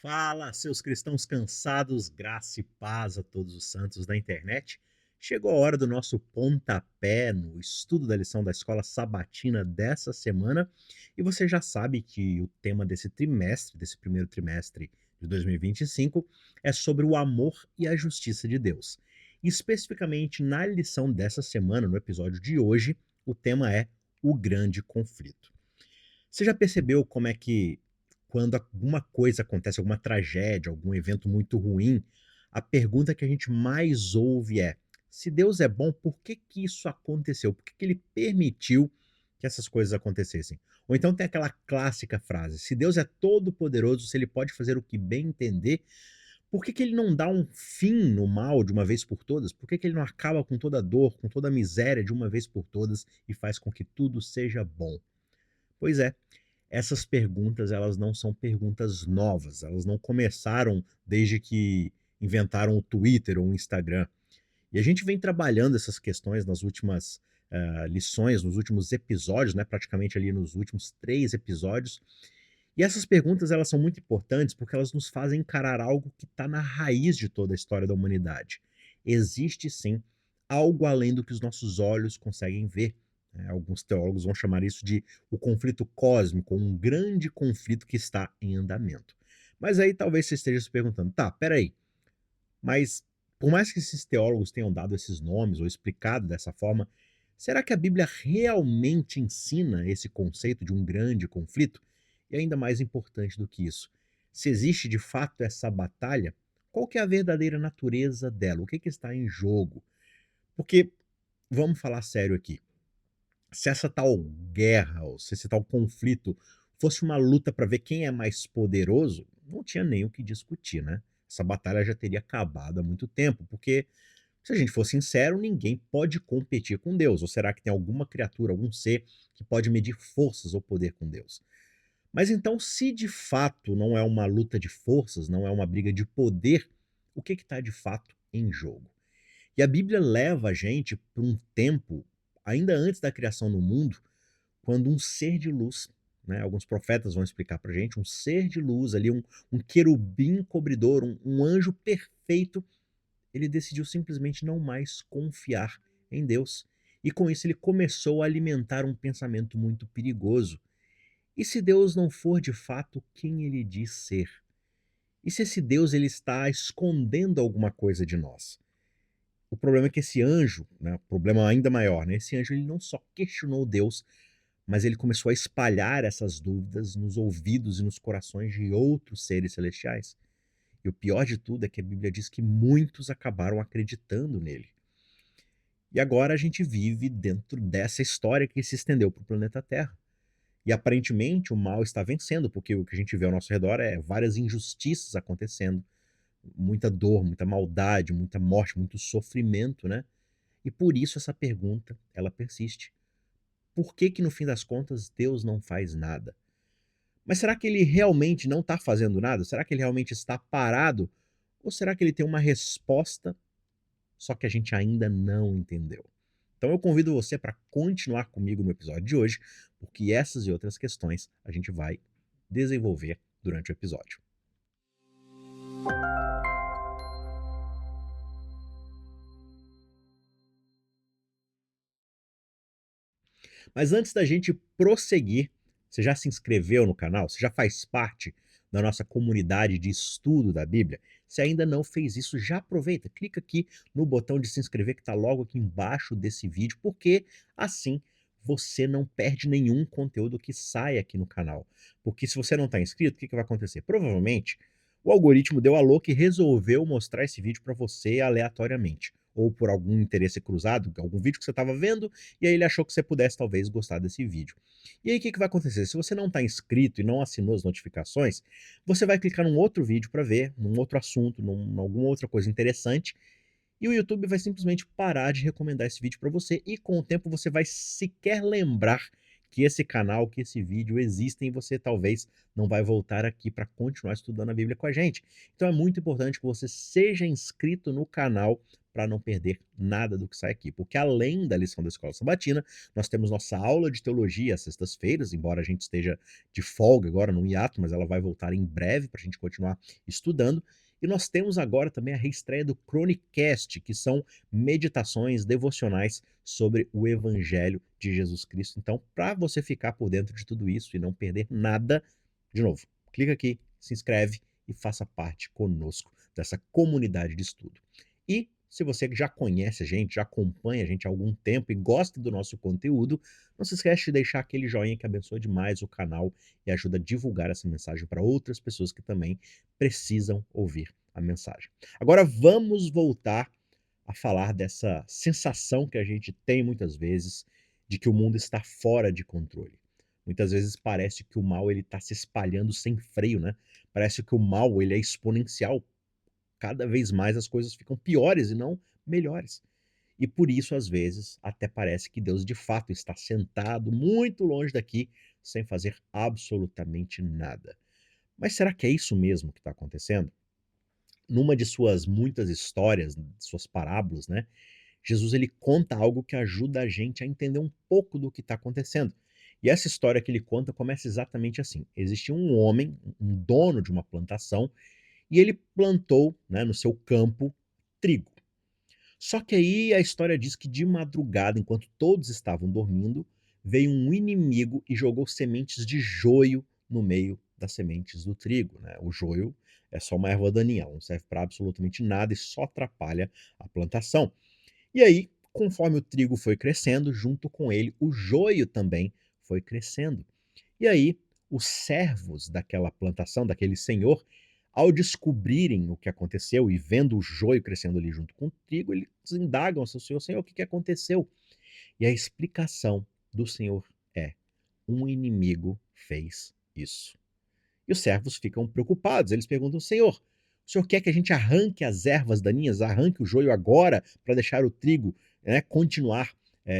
Fala, seus cristãos cansados, graça e paz a todos os santos da internet. Chegou a hora do nosso pontapé no estudo da lição da escola sabatina dessa semana. E você já sabe que o tema desse trimestre, desse primeiro trimestre de 2025, é sobre o amor e a justiça de Deus. E especificamente na lição dessa semana, no episódio de hoje, o tema é o grande conflito. Você já percebeu como é que quando alguma coisa acontece, alguma tragédia, algum evento muito ruim, a pergunta que a gente mais ouve é: se Deus é bom, por que que isso aconteceu? Por que que ele permitiu que essas coisas acontecessem? Ou então tem aquela clássica frase: se Deus é todo poderoso, se ele pode fazer o que bem entender, por que que ele não dá um fim no mal de uma vez por todas? Por que que ele não acaba com toda a dor, com toda a miséria de uma vez por todas e faz com que tudo seja bom? Pois é, essas perguntas, elas não são perguntas novas, elas não começaram desde que inventaram o Twitter ou o Instagram. E a gente vem trabalhando essas questões nas últimas, lições, nos últimos episódios, né, praticamente ali nos últimos 3 episódios. E essas perguntas, elas são muito importantes, porque elas nos fazem encarar algo que está na raiz de toda a história da humanidade. Existe sim algo além do que os nossos olhos conseguem ver, né. Alguns teólogos vão chamar isso de o conflito cósmico, um grande conflito que está em andamento. Mas aí talvez você esteja se perguntando: "Tá, espera aí, mas por mais que esses teólogos tenham dado esses nomes ou explicado dessa forma, será que a Bíblia realmente ensina esse conceito de um grande conflito? E ainda mais importante do que isso, se existe de fato essa batalha, qual que é a verdadeira natureza dela? O que que está em jogo? Porque, vamos falar sério aqui, se essa tal guerra ou se esse tal conflito fosse uma luta para ver quem é mais poderoso, não tinha nem o que discutir, né? Essa batalha já teria acabado há muito tempo, porque, se a gente for sincero, ninguém pode competir com Deus. Ou será que tem alguma criatura, algum ser que pode medir forças ou poder com Deus? Mas então, se de fato não é uma luta de forças, não é uma briga de poder, o que está de fato em jogo? E a Bíblia leva a gente para um tempo, ainda antes da criação do mundo, quando um ser de luz, né, alguns profetas vão explicar para gente, um ser de luz ali, um querubim cobridor, um anjo perfeito, ele decidiu simplesmente não mais confiar em Deus. E com isso ele começou a alimentar um pensamento muito perigoso. E se Deus não for de fato quem ele diz ser? E se esse Deus ele está escondendo alguma coisa de nós? O problema é que esse anjo, né, o problema ainda maior, né, esse anjo ele não só questionou Deus, mas ele começou a espalhar essas dúvidas nos ouvidos e nos corações de outros seres celestiais. E o pior de tudo é que a Bíblia diz que muitos acabaram acreditando nele. E agora a gente vive dentro dessa história que se estendeu para o planeta Terra. E aparentemente o mal está vencendo, porque o que a gente vê ao nosso redor é várias injustiças acontecendo, muita dor, muita maldade, muita morte, muito sofrimento, né? E por isso essa pergunta, ela persiste. Por que que no fim das contas Deus não faz nada? Mas será que ele realmente não está fazendo nada? Será que ele realmente está parado? Ou será que ele tem uma resposta, só que a gente ainda não entendeu? Então eu convido você para continuar comigo no episódio de hoje, porque essas e outras questões a gente vai desenvolver durante o episódio. Mas antes da gente prosseguir, você já se inscreveu no canal? Você já faz parte da nossa comunidade de estudo da Bíblia? Se ainda não fez isso, já aproveita, clica aqui no botão de se inscrever que está logo aqui embaixo desse vídeo, porque assim você não perde nenhum conteúdo que sai aqui no canal. Porque se você não está inscrito, o que que vai acontecer? Provavelmente o algoritmo deu a louca e resolveu mostrar esse vídeo para você aleatoriamente, ou por algum interesse cruzado, algum vídeo que você estava vendo e aí ele achou que você pudesse talvez gostar desse vídeo. E aí o que que vai acontecer? Se você não está inscrito e não assinou as notificações, você vai clicar num outro vídeo para ver, num outro assunto, alguma outra coisa interessante, e o YouTube vai simplesmente parar de recomendar esse vídeo para você e com o tempo você vai sequer lembrar que esse canal, que esse vídeo existem e você talvez não vai voltar aqui para continuar estudando a Bíblia com a gente. Então é muito importante que você seja inscrito no canal para não perder nada do que sai aqui, porque além da lição da Escola Sabatina, nós temos nossa aula de teologia às sextas-feiras, embora a gente esteja de folga agora no hiato, mas ela vai voltar em breve para a gente continuar estudando. E nós temos agora também a reestreia do Chronicast, que são meditações devocionais sobre o Evangelho de Jesus Cristo. Então, para você ficar por dentro de tudo isso e não perder nada, de novo, clica aqui, se inscreve e faça parte conosco dessa comunidade de estudo. E se você já conhece a gente, já acompanha a gente há algum tempo e gosta do nosso conteúdo, não se esquece de deixar aquele joinha que abençoa demais o canal e ajuda a divulgar essa mensagem para outras pessoas que também precisam ouvir a mensagem. Agora vamos voltar a falar dessa sensação que a gente tem muitas vezes de que o mundo está fora de controle. Muitas vezes parece que o mal ele está se espalhando sem freio, né? Parece que o mal ele é exponencial. Cada vez mais as coisas ficam piores e não melhores. E por isso, às vezes, até parece que Deus de fato está sentado muito longe daqui, sem fazer absolutamente nada. Mas será que é isso mesmo que está acontecendo? Numa de suas muitas histórias, suas parábolas, né, Jesus ele conta algo que ajuda a gente a entender um pouco do que está acontecendo. E essa história que ele conta começa exatamente assim: existia um homem, um dono de uma plantação, e ele plantou, né, no seu campo trigo. Só que aí a história diz que de madrugada, enquanto todos estavam dormindo, veio um inimigo e jogou sementes de joio no meio das sementes do trigo, né? O joio é só uma erva daninha, ela não serve para absolutamente nada e só atrapalha a plantação. E aí, conforme o trigo foi crescendo, junto com ele, o joio também foi crescendo. E aí, os servos daquela plantação, daquele senhor, ao descobrirem o que aconteceu e vendo o joio crescendo ali junto com o trigo, eles indagam ao seu senhor: Senhor, o que aconteceu? E a explicação do senhor é: um inimigo fez isso. E os servos ficam preocupados, eles perguntam: Senhor, o senhor quer que a gente arranque as ervas daninhas, arranque o joio agora para deixar o trigo, né, continuar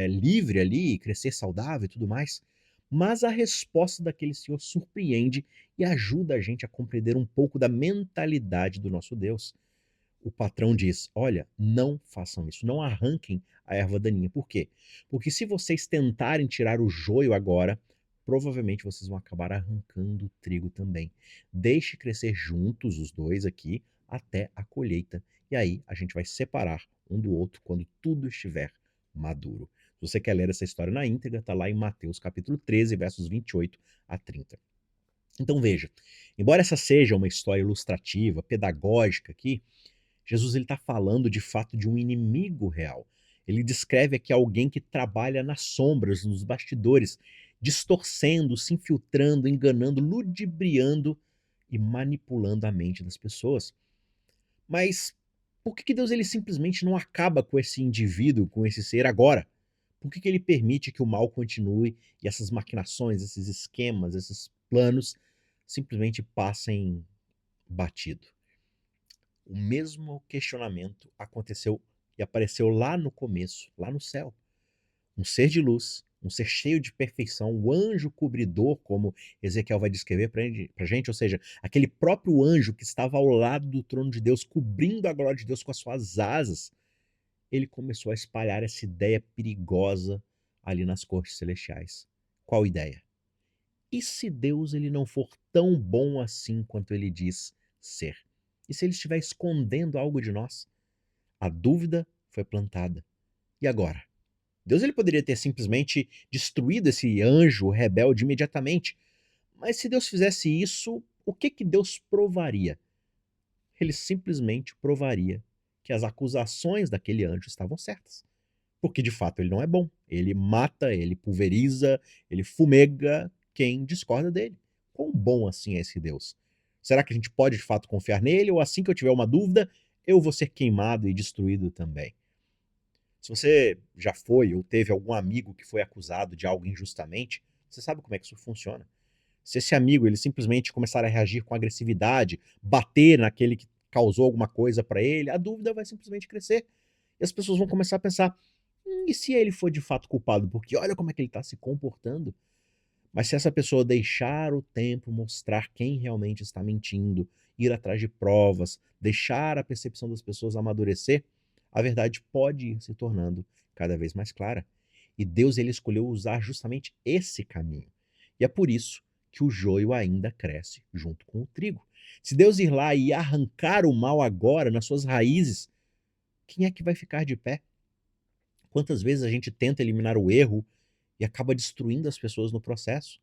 livre ali, e crescer saudável e tudo mais? Mas a resposta daquele senhor surpreende e ajuda a gente a compreender um pouco da mentalidade do nosso Deus. O patrão diz: Olha, não façam isso, não arranquem a erva daninha. Por quê? Porque se vocês tentarem tirar o joio agora, provavelmente vocês vão acabar arrancando o trigo também. Deixe crescer juntos os dois aqui até a colheita. E aí a gente vai separar um do outro quando tudo estiver maduro. Se você quer ler essa história na íntegra, está lá em Mateus capítulo 13, versos 28 a 30. Então veja, embora essa seja uma história ilustrativa, pedagógica aqui, Jesus está falando de fato de um inimigo real. Ele descreve aqui alguém que trabalha nas sombras, nos bastidores, distorcendo, se infiltrando, enganando, ludibriando e manipulando a mente das pessoas. Mas por que Deus ele simplesmente não acaba com esse indivíduo, com esse ser agora? Por que ele permite que o mal continue e essas maquinações, esses esquemas, esses planos simplesmente passem batido? O mesmo questionamento aconteceu e apareceu lá no começo, lá no céu. Um ser de luz, um ser cheio de perfeição, o anjo cobridor, como Ezequiel vai descrever para a gente, ou seja, aquele próprio anjo que estava ao lado do trono de Deus, cobrindo a glória de Deus com as suas asas, ele começou a espalhar essa ideia perigosa ali nas cortes celestiais. Qual ideia? E se Deus ele não for tão bom assim quanto ele diz ser? E se ele estiver escondendo algo de nós? A dúvida foi plantada. E agora? Deus ele poderia ter simplesmente destruído esse anjo rebelde imediatamente. Mas se Deus fizesse isso, o que que Deus provaria? Ele simplesmente provaria que as acusações daquele anjo estavam certas. Porque de fato ele não é bom. Ele mata, ele pulveriza, ele fumega quem discorda dele. Quão bom assim é esse Deus? Será que a gente pode de fato confiar nele? Ou assim que eu tiver uma dúvida, eu vou ser queimado e destruído também? Se você já foi ou teve algum amigo que foi acusado de algo injustamente, você sabe como é que isso funciona. Se esse amigo ele simplesmente começar a reagir com agressividade, bater naquele que causou alguma coisa para ele, a dúvida vai simplesmente crescer. E as pessoas vão começar a pensar: e se ele for de fato culpado? Porque olha como é que ele está se comportando. Mas se essa pessoa deixar o tempo mostrar quem realmente está mentindo, ir atrás de provas, deixar a percepção das pessoas amadurecer, a verdade pode ir se tornando cada vez mais clara. E Deus ele escolheu usar justamente esse caminho. E é por isso que o joio ainda cresce junto com o trigo. Se Deus ir lá e arrancar o mal agora nas suas raízes, quem é que vai ficar de pé? Quantas vezes a gente tenta eliminar o erro e acaba destruindo as pessoas no processo?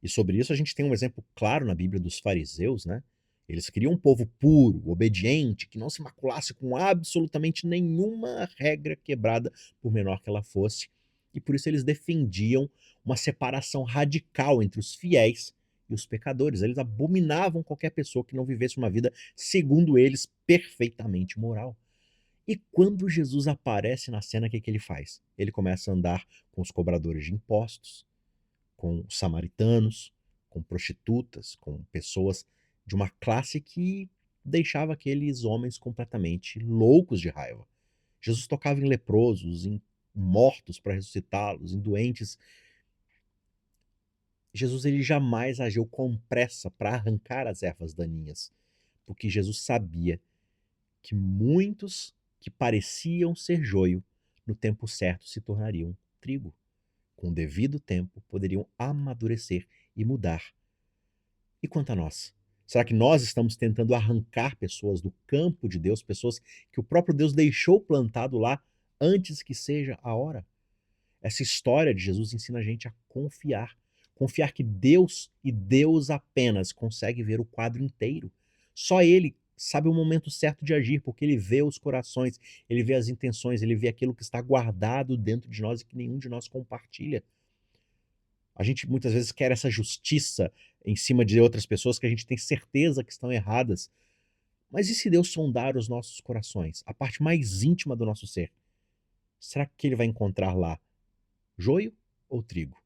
E sobre isso a gente tem um exemplo claro na Bíblia dos fariseus, né? Eles queriam um povo puro, obediente, que não se maculasse com absolutamente nenhuma regra quebrada, por menor que ela fosse. E por isso eles defendiam uma separação radical entre os fiéis e os pecadores. Eles abominavam qualquer pessoa que não vivesse uma vida, segundo eles, perfeitamente moral. E quando Jesus aparece na cena, o que, que ele faz? Ele começa a andar com os cobradores de impostos, com os samaritanos, com prostitutas, com pessoas de uma classe que deixava aqueles homens completamente loucos de raiva. Jesus tocava em leprosos, em mortos para ressuscitá-los, em doentes. Jesus ele jamais agiu com pressa para arrancar as ervas daninhas, porque Jesus sabia que muitos que pareciam ser joio, no tempo certo se tornariam trigo. Com o devido tempo, poderiam amadurecer e mudar. E quanto a nós? Será que nós estamos tentando arrancar pessoas do campo de Deus, pessoas que o próprio Deus deixou plantado lá antes que seja a hora? Essa história de Jesus ensina a gente a confiar. Confiar que Deus e Deus apenas consegue ver o quadro inteiro. Só Ele sabe o momento certo de agir, porque Ele vê os corações, Ele vê as intenções, Ele vê aquilo que está guardado dentro de nós e que nenhum de nós compartilha. A gente muitas vezes quer essa justiça em cima de outras pessoas que a gente tem certeza que estão erradas. Mas e se Deus sondar os nossos corações, a parte mais íntima do nosso ser? Será que ele vai encontrar lá joio ou trigo?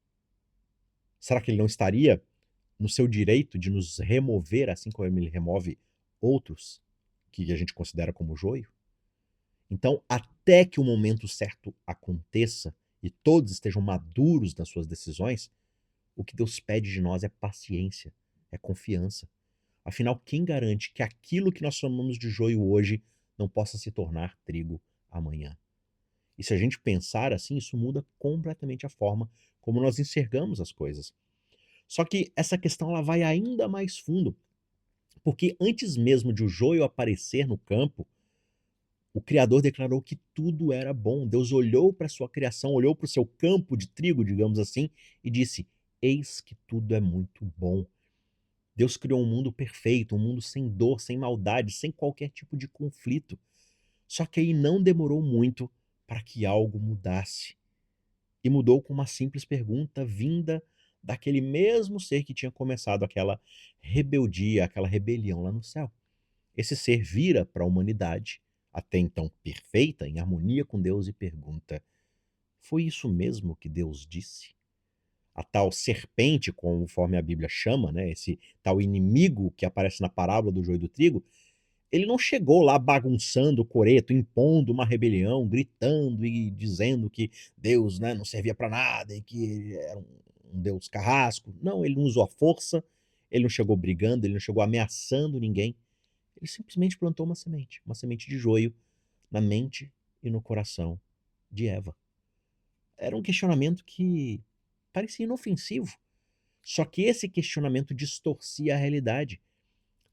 Será que ele não estaria no seu direito de nos remover assim como ele remove outros que a gente considera como joio? Então, até que o momento certo aconteça e todos estejam maduros nas suas decisões, o que Deus pede de nós é paciência, é confiança. Afinal, quem garante que aquilo que nós chamamos de joio hoje não possa se tornar trigo amanhã? E se a gente pensar assim, isso muda completamente a forma como nós enxergamos as coisas. Só que essa questão ela vai ainda mais fundo, porque antes mesmo de o joio aparecer no campo, o Criador declarou que tudo era bom. Deus olhou para a sua criação, olhou para o seu campo de trigo, digamos assim, e disse: Eis que tudo é muito bom. Deus criou um mundo perfeito, um mundo sem dor, sem maldade, sem qualquer tipo de conflito. Só que aí não demorou muito para que algo mudasse. E mudou com uma simples pergunta vinda daquele mesmo ser que tinha começado aquela rebeldia, aquela rebelião lá no céu. Esse ser vira para a humanidade, até então perfeita, em harmonia com Deus, e pergunta: Foi isso mesmo que Deus disse? A tal serpente, conforme a Bíblia chama, né, esse tal inimigo que aparece na parábola do joio e do trigo, ele não chegou lá bagunçando o coreto, impondo uma rebelião, gritando e dizendo que Deus, né, não servia para nada e que era um Deus carrasco. Não, ele não usou a força, ele não chegou brigando, ele não chegou ameaçando ninguém. Ele simplesmente plantou uma semente de joio na mente e no coração de Eva. Era um questionamento que parecia inofensivo, só que esse questionamento distorcia a realidade.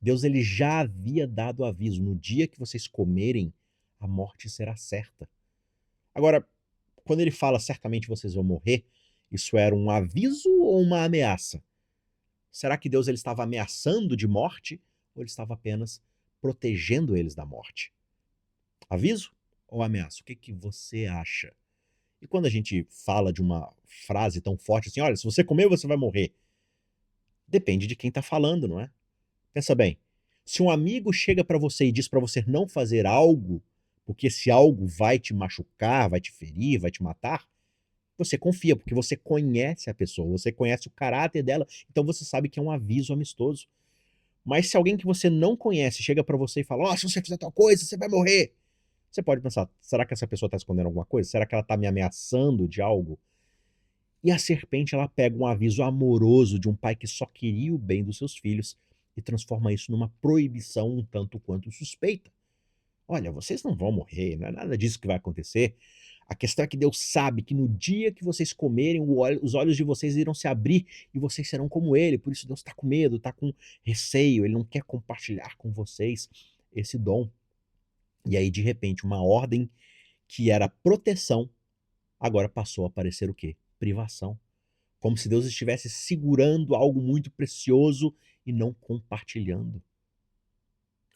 Deus ele já havia dado aviso: no dia que vocês comerem, a morte será certa. Agora, quando ele fala certamente vocês vão morrer, isso era um aviso ou uma ameaça? Será que Deus ele estava ameaçando de morte ou ele estava apenas protegendo eles da morte? Aviso ou ameaça? O que, que você acha? E quando a gente fala de uma frase tão forte assim: olha, se você comer, você vai morrer. Depende de quem está falando, não é? Pensa bem, se um amigo chega para você e diz para você não fazer algo, porque esse algo vai te machucar, vai te ferir, vai te matar, você confia, porque você conhece a pessoa, você conhece o caráter dela, então você sabe que é um aviso amistoso. Mas se alguém que você não conhece chega para você e fala: "Ó, se você fizer tal coisa, você vai morrer", você pode pensar: será que essa pessoa está escondendo alguma coisa? Será que ela está me ameaçando de algo? E a serpente, ela pega um aviso amoroso de um pai que só queria o bem dos seus filhos e transforma isso numa proibição um tanto quanto suspeita. Olha, vocês não vão morrer, não é nada disso que vai acontecer. A questão é que Deus sabe que no dia que vocês comerem, os olhos de vocês irão se abrir e vocês serão como Ele. Por isso Deus está com medo, está com receio, Ele não quer compartilhar com vocês esse dom. E aí, de repente, uma ordem que era proteção, agora passou a parecer o quê? Privação. Como se Deus estivesse segurando algo muito precioso e não compartilhando.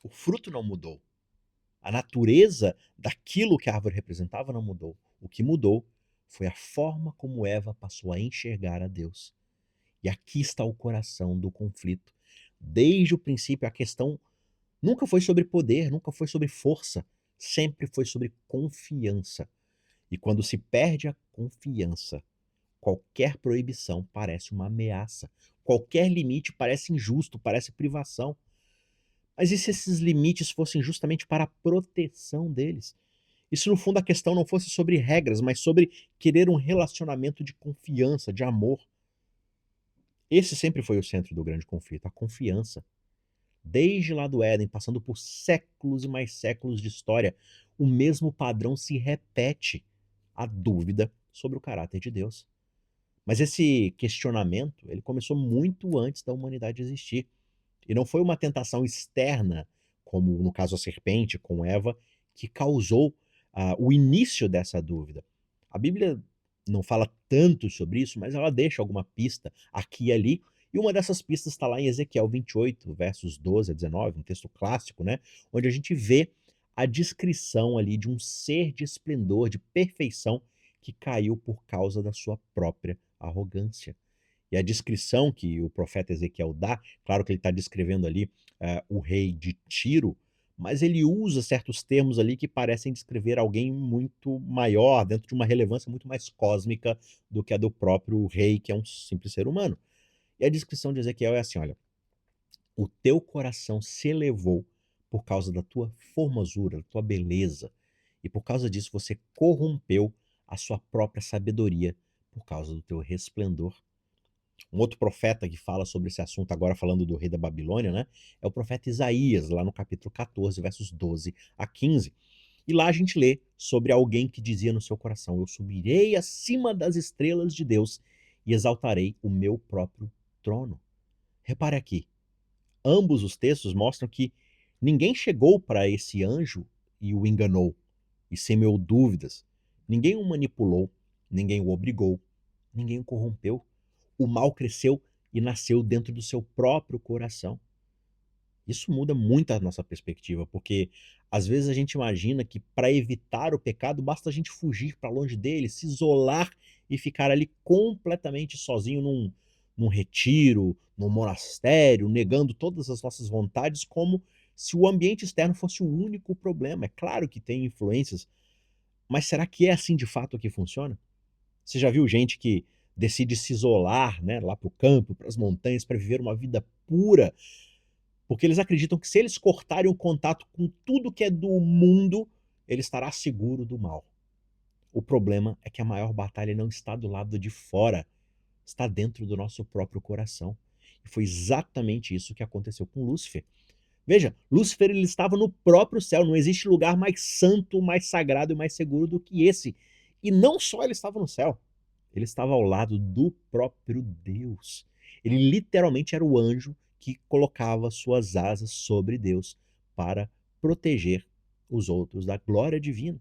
O fruto não mudou. A natureza daquilo que a árvore representava não mudou. O que mudou foi a forma como Eva passou a enxergar a Deus. E aqui está o coração do conflito. Desde o princípio, a questão nunca foi sobre poder, nunca foi sobre força, sempre foi sobre confiança. E quando se perde a confiança, qualquer proibição parece uma ameaça. Qualquer limite parece injusto, parece privação. Mas e se esses limites fossem justamente para a proteção deles? E se no fundo a questão não fosse sobre regras, mas sobre querer um relacionamento de confiança, de amor? Esse sempre foi o centro do grande conflito, a confiança. Desde lá do Éden, passando por séculos e mais séculos de história, o mesmo padrão se repete: a dúvida sobre o caráter de Deus. Mas esse questionamento, ele começou muito antes da humanidade existir. E não foi uma tentação externa, como no caso a serpente com Eva, que causou o início dessa dúvida. A Bíblia não fala tanto sobre isso, mas ela deixa alguma pista aqui e ali. E uma dessas pistas está lá em Ezequiel 28, versos 12 a 19, um texto clássico, né? Onde a gente vê a descrição ali de um ser de esplendor, de perfeição, que caiu por causa da sua própria arrogância. E a descrição que o profeta Ezequiel dá, claro que ele está descrevendo ali o rei de Tiro, mas ele usa certos termos ali que parecem descrever alguém muito maior, dentro de uma relevância muito mais cósmica do que a do próprio rei, que é um simples ser humano. E a descrição de Ezequiel é assim: olha, o teu coração se elevou por causa da tua formosura, da tua beleza, e por causa disso você corrompeu a sua própria sabedoria por causa do teu resplendor. Um outro profeta que fala sobre esse assunto, agora falando do rei da Babilônia, né, é o profeta Isaías, lá no capítulo 14, versos 12 a 15. E lá a gente lê sobre alguém que dizia no seu coração: eu subirei acima das estrelas de Deus e exaltarei o meu próprio trono. Repare aqui, ambos os textos mostram que ninguém chegou para esse anjo e o enganou e semeou dúvidas. Ninguém o manipulou, ninguém o obrigou, ninguém o corrompeu. O mal cresceu e nasceu dentro do seu próprio coração. Isso muda muito a nossa perspectiva, porque às vezes a gente imagina que para evitar o pecado basta a gente fugir para longe dele, se isolar e ficar ali completamente sozinho num retiro, num monastério, negando todas as nossas vontades, como se o ambiente externo fosse o único problema. É claro que tem influências, mas será que é assim de fato que funciona? Você já viu gente que decide se isolar, né, lá para o campo, para as montanhas, para viver uma vida pura, porque eles acreditam que se eles cortarem o contato com tudo que é do mundo, ele estará seguro do mal. O problema é que a maior batalha não está do lado de fora, está dentro do nosso próprio coração. E foi exatamente isso que aconteceu com Lúcifer. Veja, Lúcifer ele estava no próprio céu, não existe lugar mais santo, mais sagrado e mais seguro do que esse. E não só ele estava no céu, ele estava ao lado do próprio Deus. Ele literalmente era o anjo que colocava suas asas sobre Deus para proteger os outros da glória divina.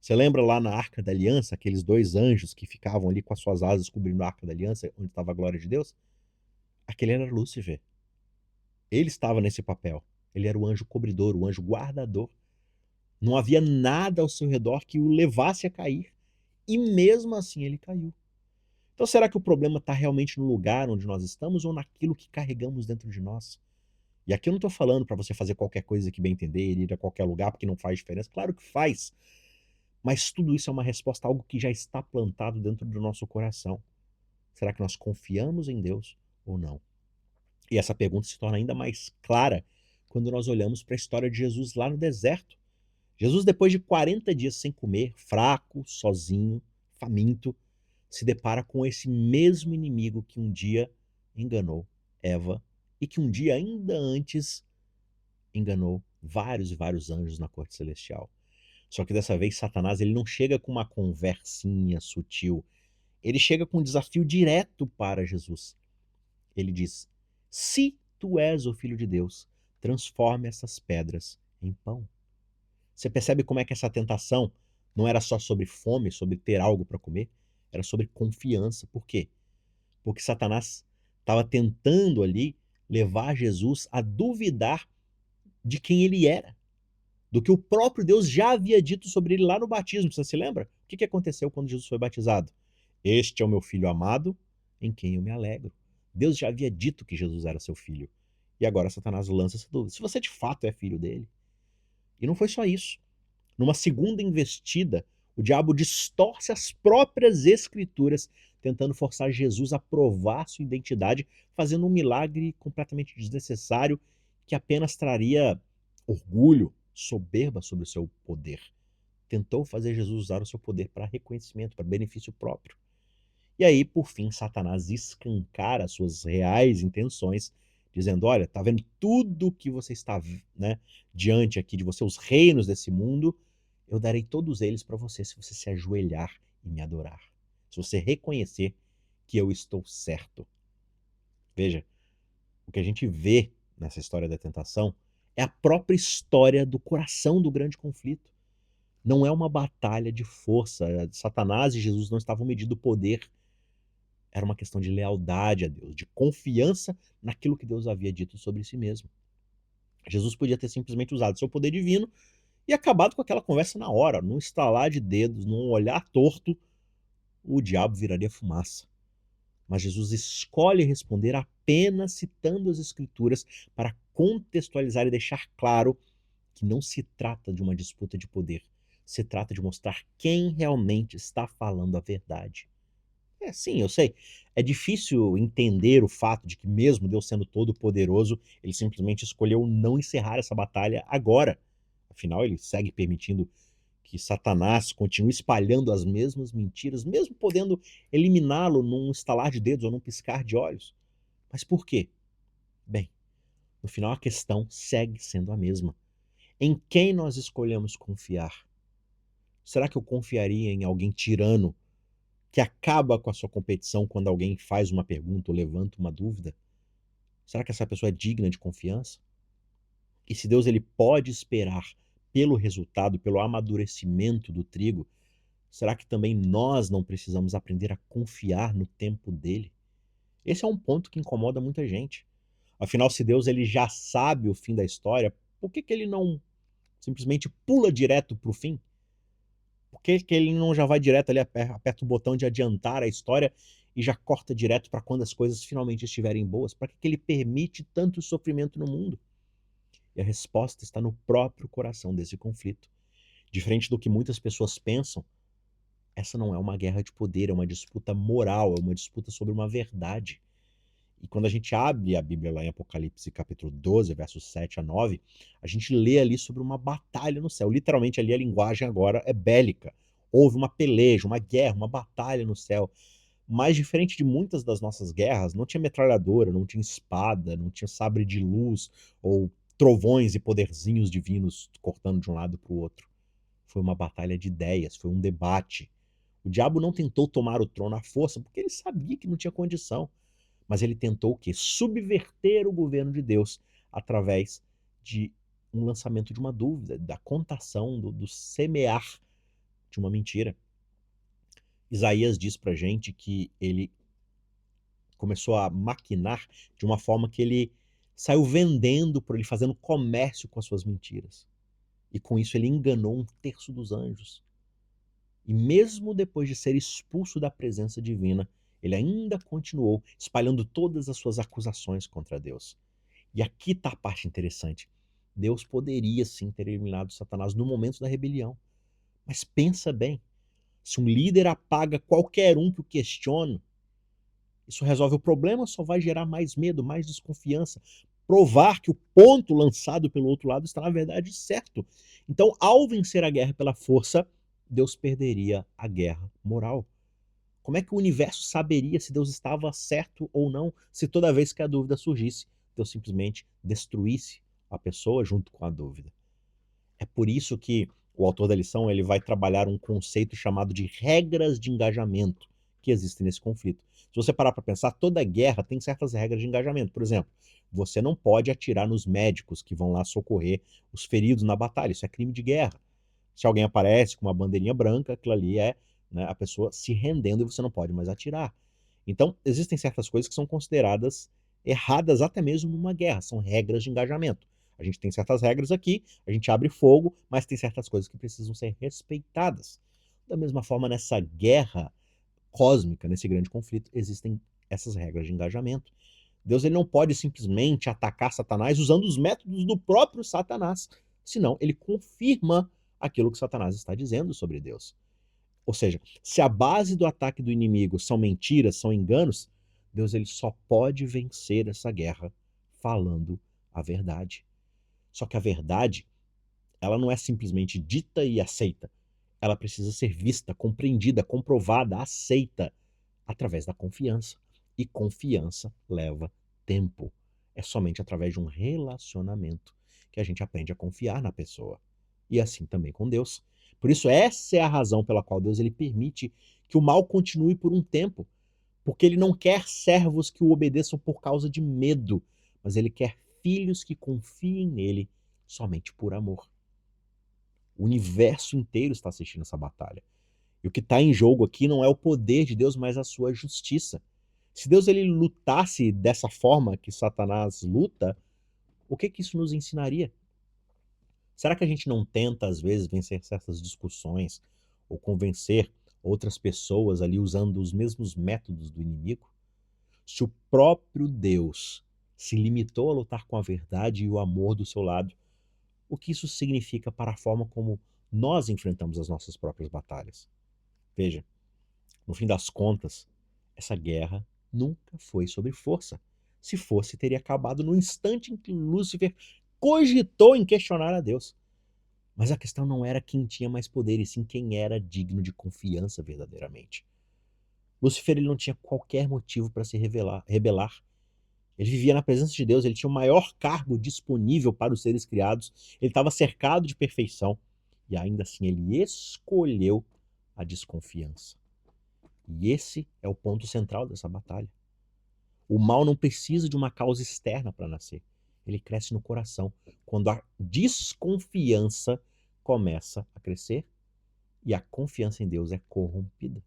Você lembra lá na Arca da Aliança, aqueles dois anjos que ficavam ali com as suas asas cobrindo a Arca da Aliança, onde estava a glória de Deus? Aquele era Lúcifer. Ele estava nesse papel. Ele era o anjo cobridor, o anjo guardador. Não havia nada ao seu redor que o levasse a cair. E mesmo assim ele caiu. Então será que o problema está realmente no lugar onde nós estamos ou naquilo que carregamos dentro de nós? E aqui eu não estou falando para você fazer qualquer coisa que bem entender, ir a qualquer lugar porque não faz diferença. Claro que faz. Mas tudo isso é uma resposta a algo que já está plantado dentro do nosso coração. Será que nós confiamos em Deus ou não? E essa pergunta se torna ainda mais clara quando nós olhamos para a história de Jesus lá no deserto. Jesus, depois de 40 dias sem comer, fraco, sozinho, faminto, se depara com esse mesmo inimigo que um dia enganou Eva e que um dia ainda antes enganou vários e vários anjos na corte celestial. Só que dessa vez Satanás ele não chega com uma conversinha sutil, ele chega com um desafio direto para Jesus. Ele diz: "Se tu és o filho de Deus, transforme essas pedras em pão". Você percebe como é que essa tentação não era só sobre fome, sobre ter algo para comer, era sobre confiança. Por quê? Porque Satanás estava tentando ali levar Jesus a duvidar de quem ele era, do que o próprio Deus já havia dito sobre ele lá no batismo. Você se lembra? O que aconteceu quando Jesus foi batizado? Este é o meu filho amado, em quem eu me alegro. Deus já havia dito que Jesus era seu filho. E agora Satanás lança essa dúvida. Se você de fato é filho dele. E não foi só isso. Numa segunda investida, o diabo distorce as próprias escrituras, tentando forçar Jesus a provar sua identidade, fazendo um milagre completamente desnecessário que apenas traria orgulho, soberba sobre o seu poder. Tentou fazer Jesus usar o seu poder para reconhecimento, para benefício próprio. E aí, por fim, Satanás escancara suas reais intenções, dizendo: olha, tá vendo tudo que você está, né, diante aqui de você, os reinos desse mundo, eu darei todos eles para você se você se ajoelhar e me adorar. Se você reconhecer que eu estou certo. Veja, o que a gente vê nessa história da tentação é a própria história do coração do grande conflito. Não é uma batalha de força. Satanás e Jesus não estavam medindo poder. Era uma questão de lealdade a Deus, de confiança naquilo que Deus havia dito sobre si mesmo. Jesus podia ter simplesmente usado seu poder divino e acabado com aquela conversa na hora, num estalar de dedos, num olhar torto, o diabo viraria fumaça. Mas Jesus escolhe responder apenas citando as Escrituras para contextualizar e deixar claro que não se trata de uma disputa de poder, se trata de mostrar quem realmente está falando a verdade. É, sim, eu sei. É difícil entender o fato de que, mesmo Deus sendo todo-poderoso, ele simplesmente escolheu não encerrar essa batalha agora. Afinal, ele segue permitindo que Satanás continue espalhando as mesmas mentiras, mesmo podendo eliminá-lo num estalar de dedos ou num piscar de olhos. Mas por quê? Bem, no final a questão segue sendo a mesma. Em quem nós escolhemos confiar? Será que eu confiaria em alguém tirano que acaba com a sua competição quando alguém faz uma pergunta ou levanta uma dúvida? Será que essa pessoa é digna de confiança? E se Deus ele pode esperar pelo resultado, pelo amadurecimento do trigo, será que também nós não precisamos aprender a confiar no tempo dele? Esse é um ponto que incomoda muita gente. Afinal, se Deus ele já sabe o fim da história, por que ele não simplesmente pula direto para o fim? Por que ele não já vai direto ali, aperta o botão de adiantar a história e já corta direto para quando as coisas finalmente estiverem boas? Para que ele permite tanto sofrimento no mundo? E a resposta está no próprio coração desse conflito. Diferente do que muitas pessoas pensam, essa não é uma guerra de poder, é uma disputa moral, é uma disputa sobre uma verdade. E quando a gente abre a Bíblia lá em Apocalipse capítulo 12, versos 7 a 9, a gente lê ali sobre uma batalha no céu. Literalmente ali a linguagem agora é bélica. Houve uma peleja, uma guerra, uma batalha no céu. Mas diferente de muitas das nossas guerras, não tinha metralhadora, não tinha espada, não tinha sabre de luz ou trovões e poderzinhos divinos cortando de um lado para o outro. Foi uma batalha de ideias, foi um debate. O diabo não tentou tomar o trono à força, porque ele sabia que não tinha condição. Mas ele tentou o quê? Subverter o governo de Deus através de um lançamento de uma dúvida, da contação, do semear de uma mentira. Isaías diz pra gente que ele começou a maquinar de uma forma que ele saiu vendendo por ele, fazendo comércio com as suas mentiras. E com isso ele enganou 1/3 dos anjos. E mesmo depois de ser expulso da presença divina, ele ainda continuou espalhando todas as suas acusações contra Deus. E aqui está a parte interessante. Deus poderia sim ter eliminado Satanás no momento da rebelião. Mas pensa bem, se um líder apaga qualquer um que o questione, isso resolve o problema ou só vai gerar mais medo, mais desconfiança? Provar que o ponto lançado pelo outro lado está na verdade certo. Então, ao vencer a guerra pela força, Deus perderia a guerra moral. Como é que o universo saberia se Deus estava certo ou não, se toda vez que a dúvida surgisse, Deus simplesmente destruísse a pessoa junto com a dúvida? É por isso que o autor da lição ele vai trabalhar um conceito chamado de regras de engajamento que existem nesse conflito. Se você parar para pensar, toda guerra tem certas regras de engajamento. Por exemplo, você não pode atirar nos médicos que vão lá socorrer os feridos na batalha. Isso é crime de guerra. Se alguém aparece com uma bandeirinha branca, aquilo ali é, né, a pessoa se rendendo e você não pode mais atirar. Então, existem certas coisas que são consideradas erradas até mesmo numa guerra, são regras de engajamento. A gente tem certas regras aqui, a gente abre fogo, mas tem certas coisas que precisam ser respeitadas. Da mesma forma, nessa guerra cósmica, nesse grande conflito, existem essas regras de engajamento. Deus ele não pode simplesmente atacar Satanás usando os métodos do próprio Satanás, senão ele confirma aquilo que Satanás está dizendo sobre Deus. Ou seja, se a base do ataque do inimigo são mentiras, são enganos, Deus ele só pode vencer essa guerra falando a verdade. Só que a verdade, ela não é simplesmente dita e aceita. Ela precisa ser vista, compreendida, comprovada, aceita através da confiança. E confiança leva tempo. É somente através de um relacionamento que a gente aprende a confiar na pessoa. E assim também com Deus. Por isso, essa é a razão pela qual Deus ele permite que o mal continue por um tempo. Porque ele não quer servos que o obedeçam por causa de medo, mas ele quer filhos que confiem nele somente por amor. O universo inteiro está assistindo essa batalha. E o que está em jogo aqui não é o poder de Deus, mas a sua justiça. Se Deus ele lutasse dessa forma que Satanás luta, o que isso nos ensinaria? Será que a gente não tenta, às vezes, vencer certas discussões ou convencer outras pessoas ali usando os mesmos métodos do inimigo? Se o próprio Deus se limitou a lutar com a verdade e o amor do seu lado, o que isso significa para a forma como nós enfrentamos as nossas próprias batalhas? Veja, no fim das contas, essa guerra nunca foi sobre força. Se fosse, teria acabado no instante em que Lúcifer cogitou em questionar a Deus. Mas a questão não era quem tinha mais poder, e sim quem era digno de confiança verdadeiramente. Lúcifer ele não tinha qualquer motivo para se rebelar. Ele vivia na presença de Deus, ele tinha o maior cargo disponível para os seres criados, ele estava cercado de perfeição, e ainda assim ele escolheu a desconfiança. E esse é o ponto central dessa batalha. O mal não precisa de uma causa externa para nascer. Ele cresce no coração, quando a desconfiança começa a crescer e a confiança em Deus é corrompida.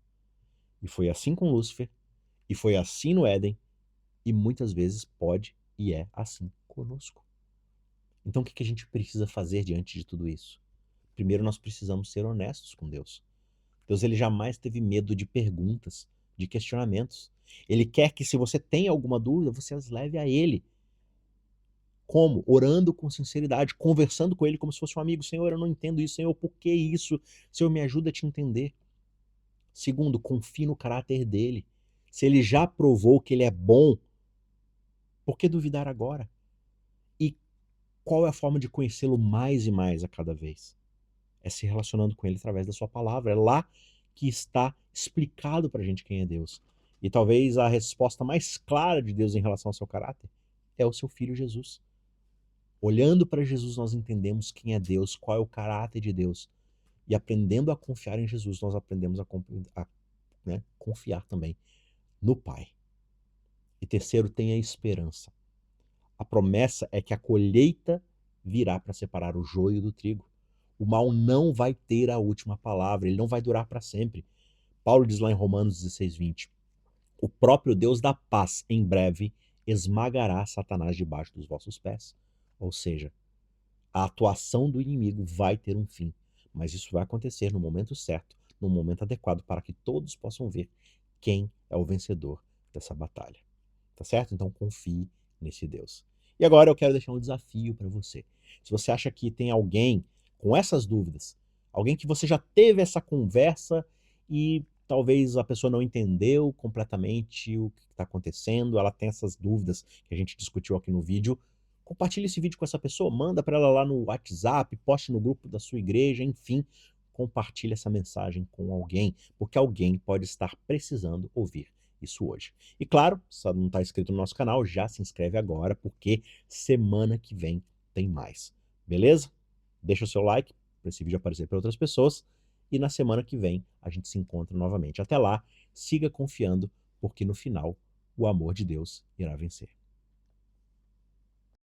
E foi assim com Lúcifer, e foi assim no Éden, e muitas vezes pode e é assim conosco. Então o que a gente precisa fazer diante de tudo isso? Primeiro nós precisamos ser honestos com Deus. Deus ele jamais teve medo de perguntas, de questionamentos. Ele quer que se você tem alguma dúvida, você as leve a ele. Como? Orando com sinceridade, conversando com ele como se fosse um amigo. Senhor, eu não entendo isso. Senhor, por que isso? Senhor, me ajuda a te entender. Segundo, confie no caráter dele. Se ele já provou que ele é bom, por que duvidar agora? E qual é a forma de conhecê-lo mais e mais a cada vez? É se relacionando com ele através da sua palavra. É lá que está explicado para a gente quem é Deus. E talvez a resposta mais clara de Deus em relação ao seu caráter é o seu Filho Jesus. Olhando para Jesus, nós entendemos quem é Deus, qual é o caráter de Deus. E aprendendo a confiar em Jesus, nós aprendemos a confiar também no Pai. E terceiro, tenha esperança. A promessa é que a colheita virá para separar o joio do trigo. O mal não vai ter a última palavra, ele não vai durar para sempre. Paulo diz lá em Romanos 16:20, o próprio Deus da paz, em breve, esmagará Satanás debaixo dos vossos pés. Ou seja, a atuação do inimigo vai ter um fim, mas isso vai acontecer no momento certo, no momento adequado, para que todos possam ver quem é o vencedor dessa batalha. Tá certo? Então confie nesse Deus. E agora eu quero deixar um desafio para você. Se você acha que tem alguém com essas dúvidas, alguém que você já teve essa conversa e talvez a pessoa não entendeu completamente o que está acontecendo, ela tem essas dúvidas que a gente discutiu aqui no vídeo, compartilhe esse vídeo com essa pessoa, manda para ela lá no WhatsApp, poste no grupo da sua igreja, enfim, compartilhe essa mensagem com alguém, porque alguém pode estar precisando ouvir isso hoje. E claro, se não está inscrito no nosso canal, já se inscreve agora, porque semana que vem tem mais. Beleza? Deixa o seu like para esse vídeo aparecer para outras pessoas. E na semana que vem a gente se encontra novamente. Até lá, siga confiando, porque no final o amor de Deus irá vencer.